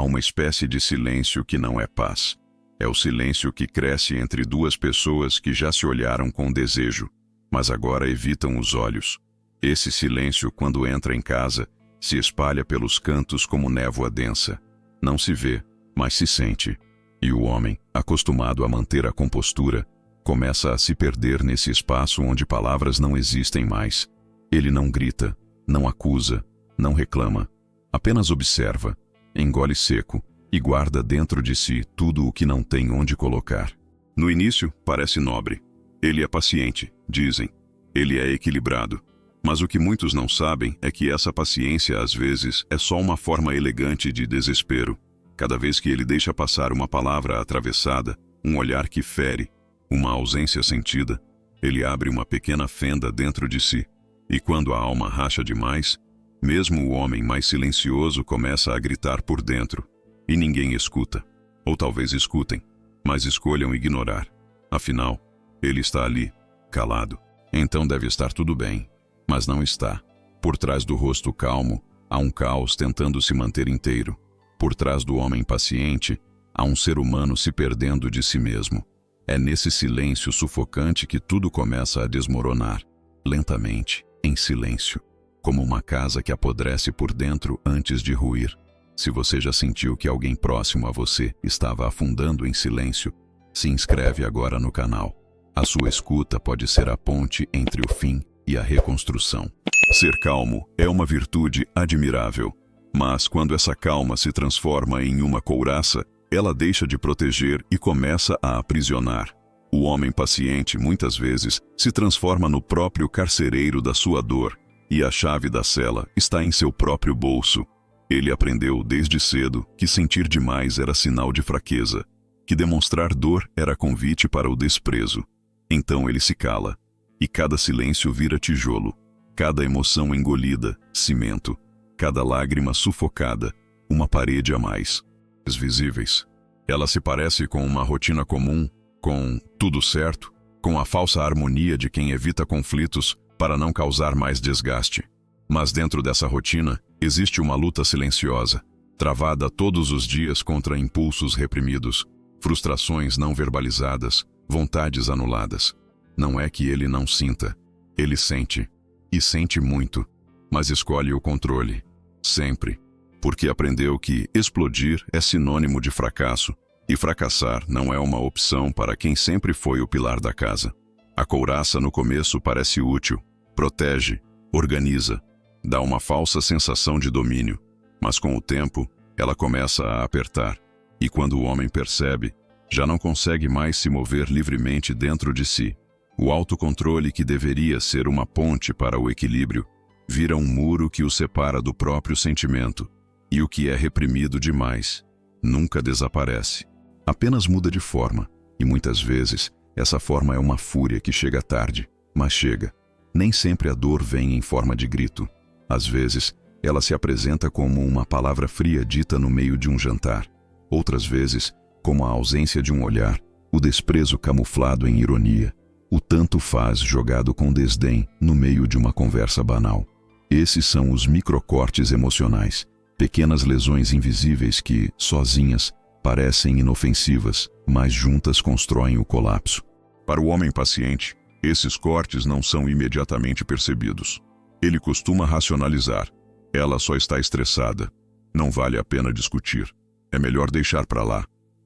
há uma espécie de silêncio que não é paz. É o silêncio que cresce entre duas pessoas que já se olharam com desejo, mas agora evitam os olhos. Esse silêncio, quando entra em casa, se espalha pelos cantos como névoa densa. Não se vê, mas se sente. E o homem, acostumado a manter a compostura, começa a se perder nesse espaço onde palavras não existem mais. Ele não grita, não acusa, não reclama. Apenas observa, engole seco e guarda dentro de si tudo o que não tem onde colocar. No início, parece nobre. Ele é paciente, dizem. Ele é equilibrado. Mas o que muitos não sabem é que essa paciência, às vezes, é só uma forma elegante de desespero. Cada vez que ele deixa passar uma palavra atravessada, um olhar que fere, uma ausência sentida, ele abre uma pequena fenda dentro de si. E quando a alma racha demais, mesmo o homem mais silencioso começa a gritar por dentro. E ninguém escuta. Ou talvez escutem, mas escolham ignorar. Afinal, ele está ali, calado. Então deve estar tudo bem. Mas não está. Por trás do rosto calmo, há um caos tentando se manter inteiro. Por trás do homem paciente, há um ser humano se perdendo de si mesmo. É nesse silêncio sufocante que tudo começa a desmoronar, lentamente, em silêncio, como uma casa que apodrece por dentro antes de ruir. Se você já sentiu que alguém próximo a você estava afundando em silêncio, se inscreve agora no canal. A sua escuta pode ser a ponte entre o fim e a reconstrução. Ser calmo é uma virtude admirável, mas quando essa calma se transforma em uma couraça, ela deixa de proteger e começa a aprisionar. O homem paciente, muitas vezes, se transforma no próprio carcereiro da sua dor, e a chave da cela está em seu próprio bolso. Ele aprendeu desde cedo que sentir demais era sinal de fraqueza, que demonstrar dor era convite para o desprezo. Então ele se cala, e cada silêncio vira tijolo, cada emoção engolida, cimento, cada lágrima sufocada, uma parede a mais. Visíveis. Ela se parece com uma rotina comum, com tudo certo, com a falsa harmonia de quem evita conflitos para não causar mais desgaste. Mas dentro dessa rotina, existe uma luta silenciosa, travada todos os dias contra impulsos reprimidos, frustrações não verbalizadas, vontades anuladas. Não é que ele não sinta, ele sente, e sente muito, mas escolhe o controle, sempre. Porque aprendeu que explodir é sinônimo de fracasso, e fracassar não é uma opção para quem sempre foi o pilar da casa. A couraça no começo parece útil, protege, organiza, dá uma falsa sensação de domínio, mas com o tempo, ela começa a apertar, e quando o homem percebe, já não consegue mais se mover livremente dentro de si. O autocontrole, que deveria ser uma ponte para o equilíbrio, vira um muro que o separa do próprio sentimento. E o que é reprimido demais nunca desaparece. Apenas muda de forma, e muitas vezes essa forma é uma fúria que chega tarde, mas chega. Nem sempre a dor vem em forma de grito. Às vezes, ela se apresenta como uma palavra fria dita no meio de um jantar. Outras vezes, como a ausência de um olhar, o desprezo camuflado em ironia, o tanto faz jogado com desdém no meio de uma conversa banal. Esses são os microcortes emocionais. Pequenas lesões invisíveis que, sozinhas, parecem inofensivas, mas juntas constroem o colapso. Para o homem paciente, esses cortes não são imediatamente percebidos. Ele costuma racionalizar. Ela só está estressada. Não vale a pena discutir. É melhor deixar para lá.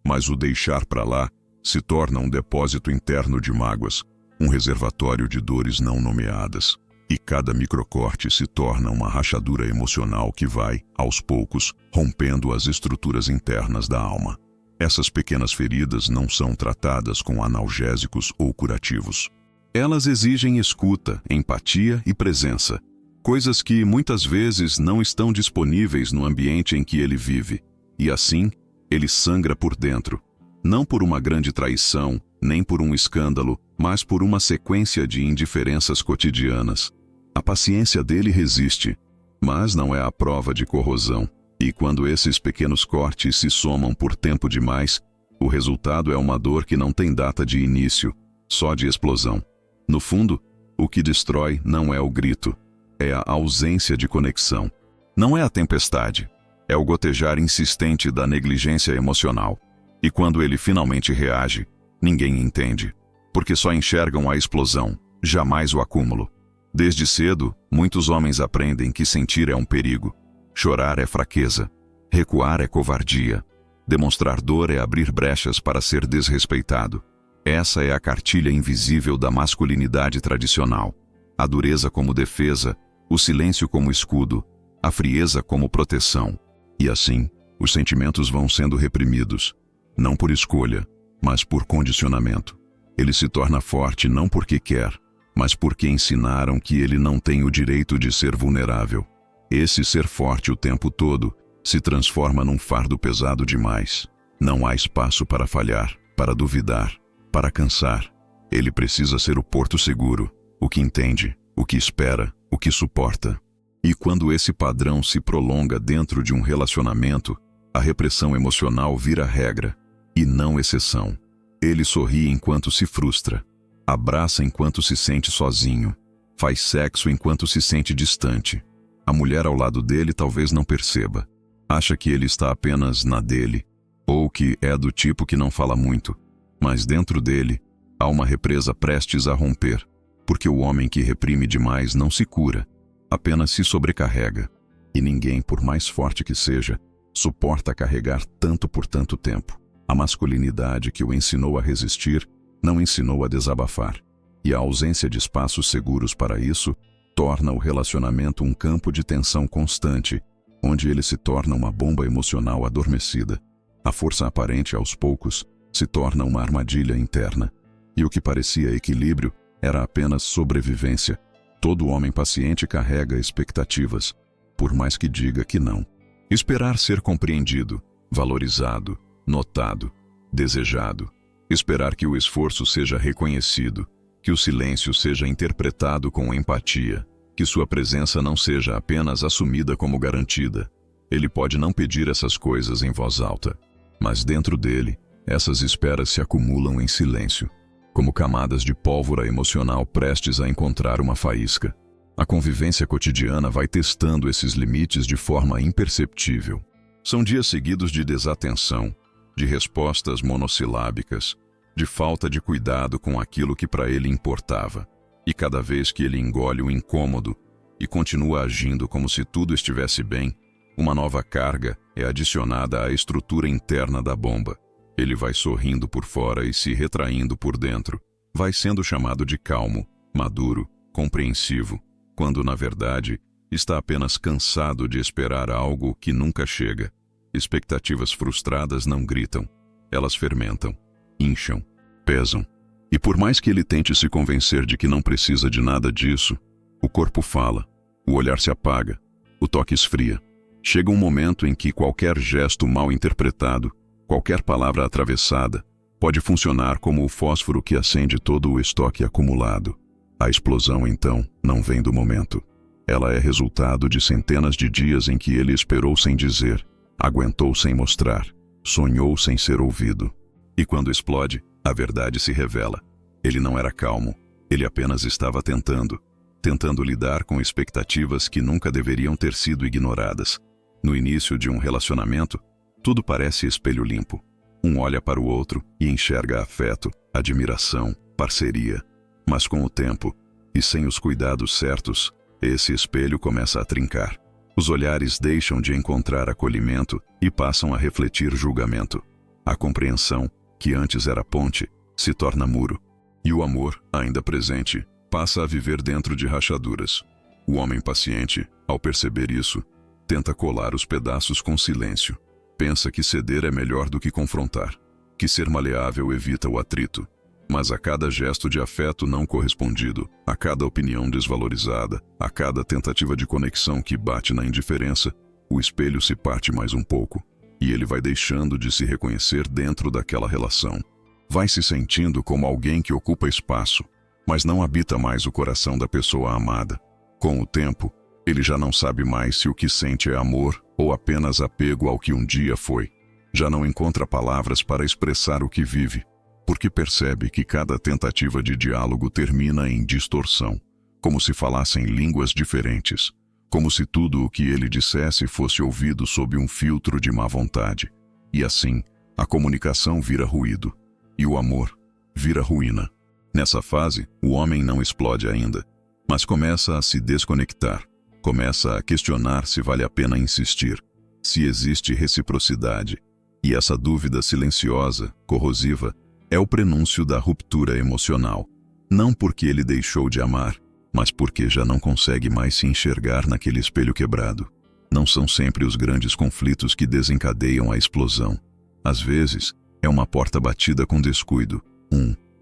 Mas o deixar para lá se torna um depósito interno de mágoas, um reservatório de dores não nomeadas. E cada microcorte se torna uma rachadura emocional que vai, aos poucos, rompendo as estruturas internas da alma. Essas pequenas feridas não são tratadas com analgésicos ou curativos. Elas exigem escuta, empatia e presença, coisas que muitas vezes não estão disponíveis no ambiente em que ele vive. E assim, ele sangra por dentro, não por uma grande traição, nem por um escândalo, mas por uma sequência de indiferenças cotidianas. A paciência dele resiste, mas não é a prova de corrosão. E quando esses pequenos cortes se somam por tempo demais, o resultado é uma dor que não tem data de início, só de explosão. No fundo, o que destrói não é o grito, é a ausência de conexão. Não é a tempestade, É o gotejar insistente da negligência emocional. E quando ele finalmente reage, ninguém entende, porque só enxergam a explosão, jamais o acúmulo. Desde cedo, muitos homens aprendem que sentir é um perigo, chorar é fraqueza, recuar é covardia, demonstrar dor é abrir brechas para ser desrespeitado. Essa é a cartilha invisível da masculinidade tradicional. A dureza como defesa, o silêncio como escudo, a frieza como proteção. E assim, os sentimentos vão sendo reprimidos, não por escolha, mas por condicionamento. Ele se torna forte não porque quer, mas porque ensinaram que ele não tem o direito de ser vulnerável. Esse ser forte o tempo todo se transforma num fardo pesado demais. Não há espaço para falhar, para duvidar, para cansar. Ele precisa ser o porto seguro, o que entende, o que espera, o que suporta. E quando esse padrão se prolonga dentro de um relacionamento, a repressão emocional vira regra, e não exceção. Ele sorri enquanto se frustra, abraça enquanto se sente sozinho, faz sexo enquanto se sente distante. A mulher ao lado dele talvez não perceba. Acha que ele está apenas na dele, ou que é do tipo que não fala muito. Mas dentro dele, há uma represa prestes a romper, porque o homem que reprime demais não se cura, apenas se sobrecarrega. E ninguém, por mais forte que seja, suporta carregar tanto por tanto tempo. A masculinidade que o ensinou a resistir, não ensinou a desabafar. E a ausência de espaços seguros para isso, torna o relacionamento um campo de tensão constante, onde ele se torna uma bomba emocional adormecida. A força aparente, aos poucos, se torna uma armadilha interna. E o que parecia equilíbrio era apenas sobrevivência. Todo homem paciente carrega expectativas, por mais que diga que não. Esperar ser compreendido, valorizado, notado, desejado. Esperar que o esforço seja reconhecido, que o silêncio seja interpretado com empatia, que sua presença não seja apenas assumida como garantida. Ele pode não pedir essas coisas em voz alta, mas dentro dele, essas esperas se acumulam em silêncio, como camadas de pólvora emocional prestes a encontrar uma faísca. A convivência cotidiana vai testando esses limites de forma imperceptível. São dias seguidos de desatenção, de respostas monossilábicas, de falta de cuidado com aquilo que para ele importava. E cada vez que ele engole o incômodo e continua agindo como se tudo estivesse bem, uma nova carga é adicionada à estrutura interna da bomba. Ele vai sorrindo por fora e se retraindo por dentro. Vai sendo chamado de calmo, maduro, compreensivo, quando na verdade está apenas cansado de esperar algo que nunca chega. Expectativas frustradas não gritam, elas fermentam, incham, pesam. E por mais que ele tente se convencer de que não precisa de nada disso, o corpo fala, o olhar se apaga, o toque esfria. Chega um momento em que qualquer gesto mal interpretado, qualquer palavra atravessada, pode funcionar como o fósforo que acende todo o estoque acumulado. A explosão, então, não vem do momento. Ela é resultado de centenas de dias em que ele esperou sem dizer, aguentou sem mostrar, sonhou sem ser ouvido. E quando explode, a verdade se revela. Ele não era calmo, ele apenas estava tentando lidar com expectativas que nunca deveriam ter sido ignoradas. No início de um relacionamento, tudo parece espelho limpo. Um olha para o outro e enxerga afeto, admiração, parceria. Mas com o tempo, e sem os cuidados certos, esse espelho começa a trincar. Os olhares deixam de encontrar acolhimento e passam a refletir julgamento. A compreensão, que antes era ponte, se torna muro. E o amor, ainda presente, passa a viver dentro de rachaduras. O homem paciente, ao perceber isso, tenta colar os pedaços com silêncio. Pensa que ceder é melhor do que confrontar, que ser maleável evita o atrito. Mas a cada gesto de afeto não correspondido, a cada opinião desvalorizada, a cada tentativa de conexão que bate na indiferença, o espelho se parte mais um pouco, e ele vai deixando de se reconhecer dentro daquela relação. Vai se sentindo como alguém que ocupa espaço, mas não habita mais o coração da pessoa amada. Com o tempo, ele já não sabe mais se o que sente é amor ou apenas apego ao que um dia foi. Já não encontra palavras para expressar o que vive, porque percebe que cada tentativa de diálogo termina em distorção, como se falassem línguas diferentes, como se tudo o que ele dissesse fosse ouvido sob um filtro de má vontade. E assim, a comunicação vira ruído, e o amor vira ruína. Nessa fase, o homem não explode ainda, mas começa a se desconectar, começa a questionar se vale a pena insistir, se existe reciprocidade. E essa dúvida silenciosa, corrosiva, é o prenúncio da ruptura emocional. Não porque ele deixou de amar, mas porque já não consegue mais se enxergar naquele espelho quebrado. Não são sempre os grandes conflitos que desencadeiam a explosão. Às vezes, é uma porta batida com descuido.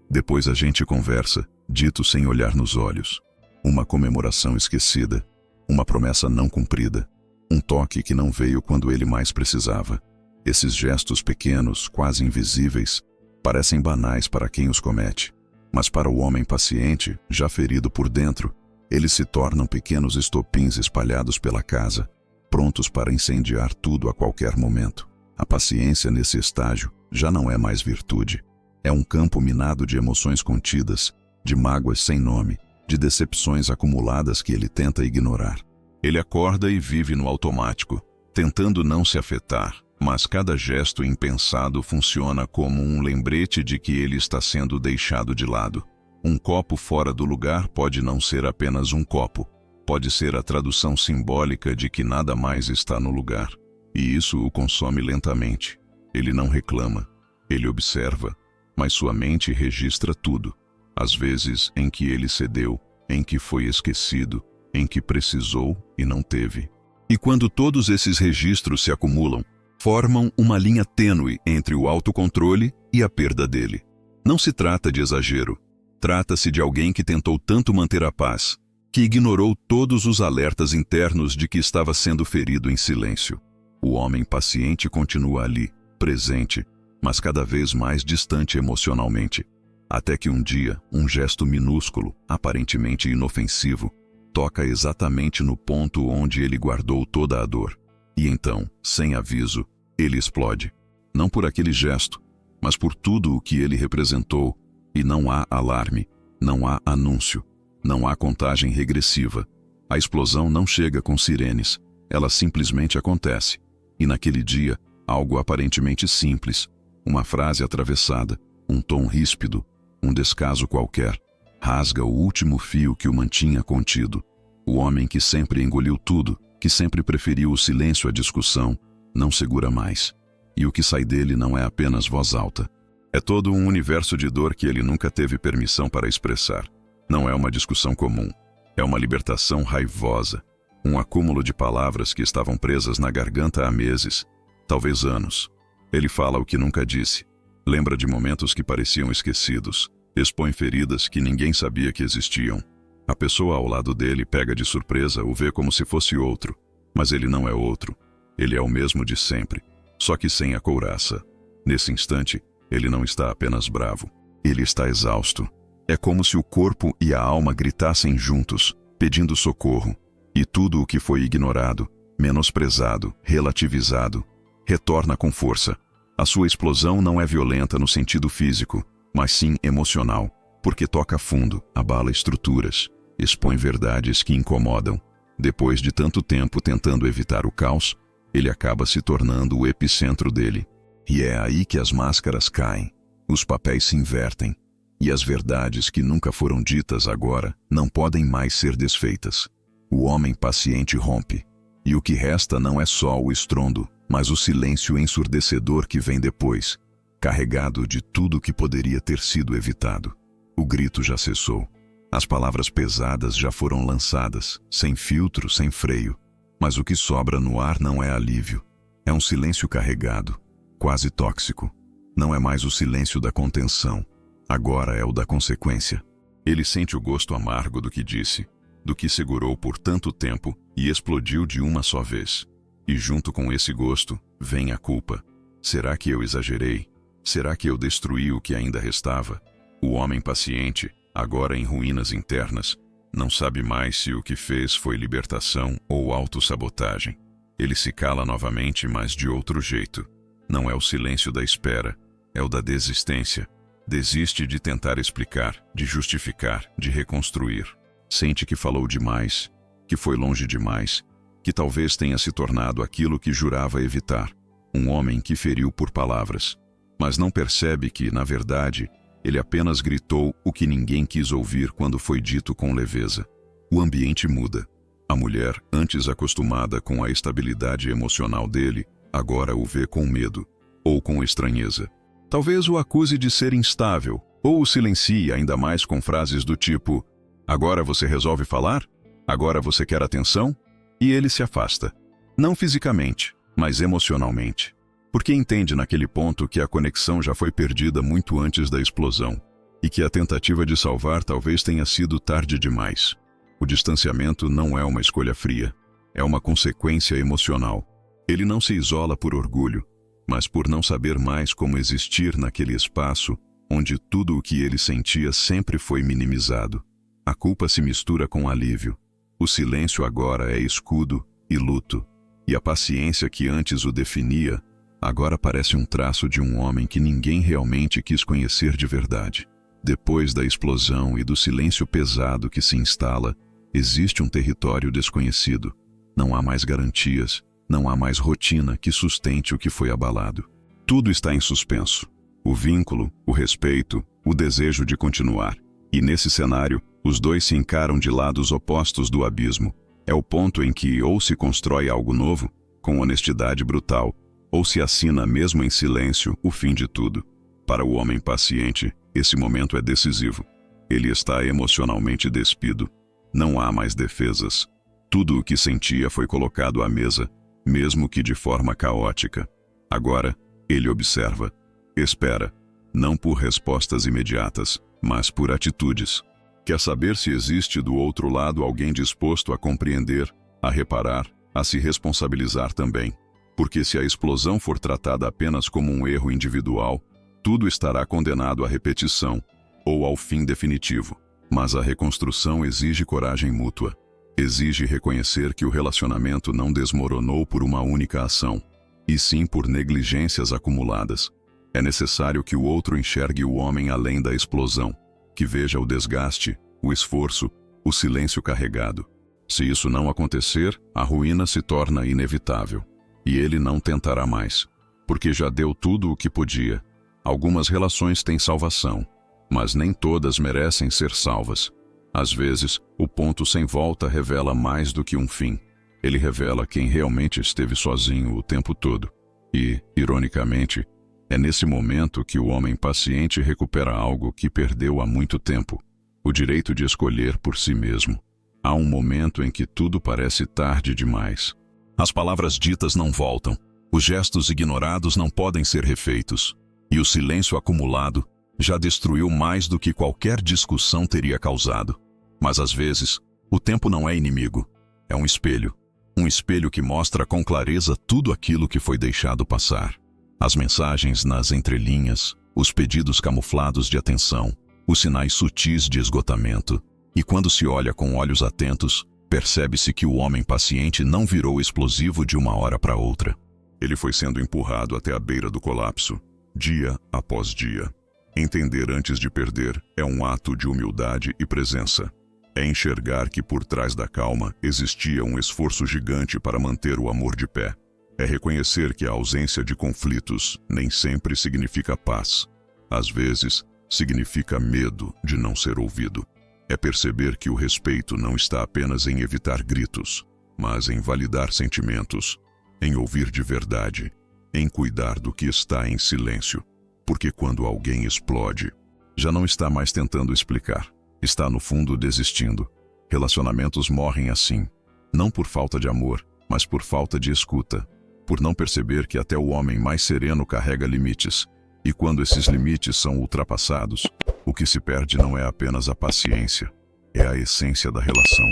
Depois a gente conversa, dito sem olhar nos olhos. Uma comemoração esquecida. Uma promessa não cumprida. Um toque que não veio quando ele mais precisava. Esses gestos pequenos, quase invisíveis, parecem banais para quem os comete. Mas para o homem paciente, já ferido por dentro, eles se tornam pequenos estopins espalhados pela casa, prontos para incendiar tudo a qualquer momento. A paciência nesse estágio já não é mais virtude. É um campo minado de emoções contidas, de mágoas sem nome, de decepções acumuladas que ele tenta ignorar. Ele acorda e vive no automático, tentando não se afetar, mas cada gesto impensado funciona como um lembrete de que ele está sendo deixado de lado. Um copo fora do lugar pode não ser apenas um copo, pode ser a tradução simbólica de que nada mais está no lugar. E isso o consome lentamente. Ele não reclama, ele observa, mas sua mente registra tudo. Às vezes em que ele cedeu, em que foi esquecido, em que precisou e não teve. E quando todos esses registros se acumulam, formam uma linha tênue entre o autocontrole e a perda dele. Não se trata de exagero. Trata-se de alguém que tentou tanto manter a paz, que ignorou todos os alertas internos de que estava sendo ferido em silêncio. O homem paciente continua ali, presente, mas cada vez mais distante emocionalmente. Até que um dia, um gesto minúsculo, aparentemente inofensivo, toca exatamente no ponto onde ele guardou toda a dor. E então, sem aviso, ele explode. Não por aquele gesto, mas por tudo o que ele representou. E não há alarme, não há anúncio, não há contagem regressiva. A explosão não chega com sirenes, ela simplesmente acontece. E naquele dia, algo aparentemente simples, uma frase atravessada, um tom ríspido, um descaso qualquer, rasga o último fio que o mantinha contido. O homem que sempre engoliu tudo, que sempre preferiu o silêncio à discussão, não segura mais. E o que sai dele não é apenas voz alta. É todo um universo de dor que ele nunca teve permissão para expressar. Não é uma discussão comum. É uma libertação raivosa. Um acúmulo de palavras que estavam presas na garganta há meses, talvez anos. Ele fala o que nunca disse. Lembra de momentos que pareciam esquecidos. Expõe feridas que ninguém sabia que existiam. A pessoa ao lado dele pega de surpresa, o vê como se fosse outro. Mas ele não é outro. Ele é o mesmo de sempre, só que sem a couraça. Nesse instante, ele não está apenas bravo. Ele está exausto. É como se o corpo e a alma gritassem juntos, pedindo socorro. E tudo o que foi ignorado, menosprezado, relativizado, retorna com força. A sua explosão não é violenta no sentido físico, mas sim emocional, porque toca fundo, abala estruturas, expõe verdades que incomodam. Depois de tanto tempo tentando evitar o caos, ele acaba se tornando o epicentro dele. E é aí que as máscaras caem, os papéis se invertem, e as verdades que nunca foram ditas agora não podem mais ser desfeitas. O homem paciente rompe, e o que resta não é só o estrondo, mas o silêncio ensurdecedor que vem depois, carregado de tudo que poderia ter sido evitado. O grito já cessou. As palavras pesadas já foram lançadas, sem filtro, sem freio. Mas o que sobra no ar não é alívio. É um silêncio carregado, quase tóxico. Não é mais o silêncio da contenção. Agora é o da consequência. Ele sente o gosto amargo do que disse, do que segurou por tanto tempo e explodiu de uma só vez. E junto com esse gosto, vem a culpa. Será que eu exagerei? Será que eu destruí o que ainda restava? O homem paciente, agora em ruínas internas, não sabe mais se o que fez foi libertação ou autossabotagem. Ele se cala novamente, mas de outro jeito. Não é o silêncio da espera, é o da desistência. Desiste de tentar explicar, de justificar, de reconstruir. Sente que falou demais, que foi longe demais, que talvez tenha se tornado aquilo que jurava evitar, um homem que feriu por palavras, mas não percebe que, na verdade, ele apenas gritou o que ninguém quis ouvir quando foi dito com leveza. O ambiente muda. A mulher, antes acostumada com a estabilidade emocional dele, agora o vê com medo, ou com estranheza. Talvez o acuse de ser instável, ou o silencie ainda mais com frases do tipo: agora você resolve falar? Agora você quer atenção? E ele se afasta. Não fisicamente, mas emocionalmente. Porque entende naquele ponto que a conexão já foi perdida muito antes da explosão, e que a tentativa de salvar talvez tenha sido tarde demais. O distanciamento não é uma escolha fria, é uma consequência emocional. Ele não se isola por orgulho, mas por não saber mais como existir naquele espaço onde tudo o que ele sentia sempre foi minimizado. A culpa se mistura com alívio. O silêncio agora é escudo e luto, e a paciência que antes o definia agora parece um traço de um homem que ninguém realmente quis conhecer de verdade. Depois da explosão e do silêncio pesado que se instala, existe um território desconhecido. Não há mais garantias, não há mais rotina que sustente o que foi abalado. Tudo está em suspenso. O vínculo, o respeito, o desejo de continuar. E nesse cenário, os dois se encaram de lados opostos do abismo. É o ponto em que ou se constrói algo novo, com honestidade brutal, ou se assina mesmo em silêncio o fim de tudo. Para o homem paciente, esse momento é decisivo. Ele está emocionalmente despido. Não há mais defesas. Tudo o que sentia foi colocado à mesa, mesmo que de forma caótica. Agora, ele observa, espera, não por respostas imediatas, mas por atitudes. Quer saber se existe do outro lado alguém disposto a compreender, a reparar, a se responsabilizar também. Porque se a explosão for tratada apenas como um erro individual, tudo estará condenado à repetição, ou ao fim definitivo. Mas a reconstrução exige coragem mútua. Exige reconhecer que o relacionamento não desmoronou por uma única ação, e sim por negligências acumuladas. É necessário que o outro enxergue o homem além da explosão, que veja o desgaste, o esforço, o silêncio carregado. Se isso não acontecer, a ruína se torna inevitável. E ele não tentará mais, porque já deu tudo o que podia. Algumas relações têm salvação, mas nem todas merecem ser salvas. Às vezes, o ponto sem volta revela mais do que um fim. Ele revela quem realmente esteve sozinho o tempo todo. E, ironicamente, é nesse momento que o homem paciente recupera algo que perdeu há muito tempo: o direito de escolher por si mesmo. Há um momento em que tudo parece tarde demais. As palavras ditas não voltam, os gestos ignorados não podem ser refeitos, e o silêncio acumulado já destruiu mais do que qualquer discussão teria causado. Mas às vezes, o tempo não é inimigo, é um espelho que mostra com clareza tudo aquilo que foi deixado passar. As mensagens nas entrelinhas, os pedidos camuflados de atenção, os sinais sutis de esgotamento. E quando se olha com olhos atentos, percebe-se que o homem paciente não virou explosivo de uma hora para outra. Ele foi sendo empurrado até a beira do colapso, dia após dia. Entender antes de perder é um ato de humildade e presença. É enxergar que por trás da calma existia um esforço gigante para manter o amor de pé. É reconhecer que a ausência de conflitos nem sempre significa paz. Às vezes, significa medo de não ser ouvido. É perceber que o respeito não está apenas em evitar gritos, mas em validar sentimentos, em ouvir de verdade, em cuidar do que está em silêncio. Porque quando alguém explode, já não está mais tentando explicar, está no fundo desistindo. Relacionamentos morrem assim, não por falta de amor, mas por falta de escuta, por não perceber que até o homem mais sereno carrega limites, e quando esses limites são ultrapassados, o que se perde não é apenas a paciência, é a essência da relação.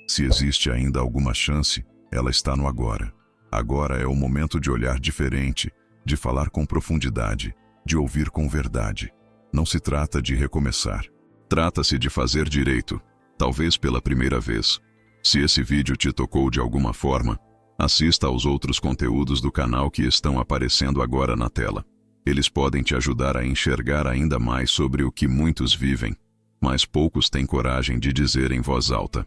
Se existe ainda alguma chance, ela está no agora. Agora é o momento de olhar diferente, de falar com profundidade, de ouvir com verdade. Não se trata de recomeçar. Trata-se de fazer direito, talvez pela primeira vez. Se esse vídeo te tocou de alguma forma, assista aos outros conteúdos do canal que estão aparecendo agora na tela. Eles podem te ajudar a enxergar ainda mais sobre o que muitos vivem, mas poucos têm coragem de dizer em voz alta.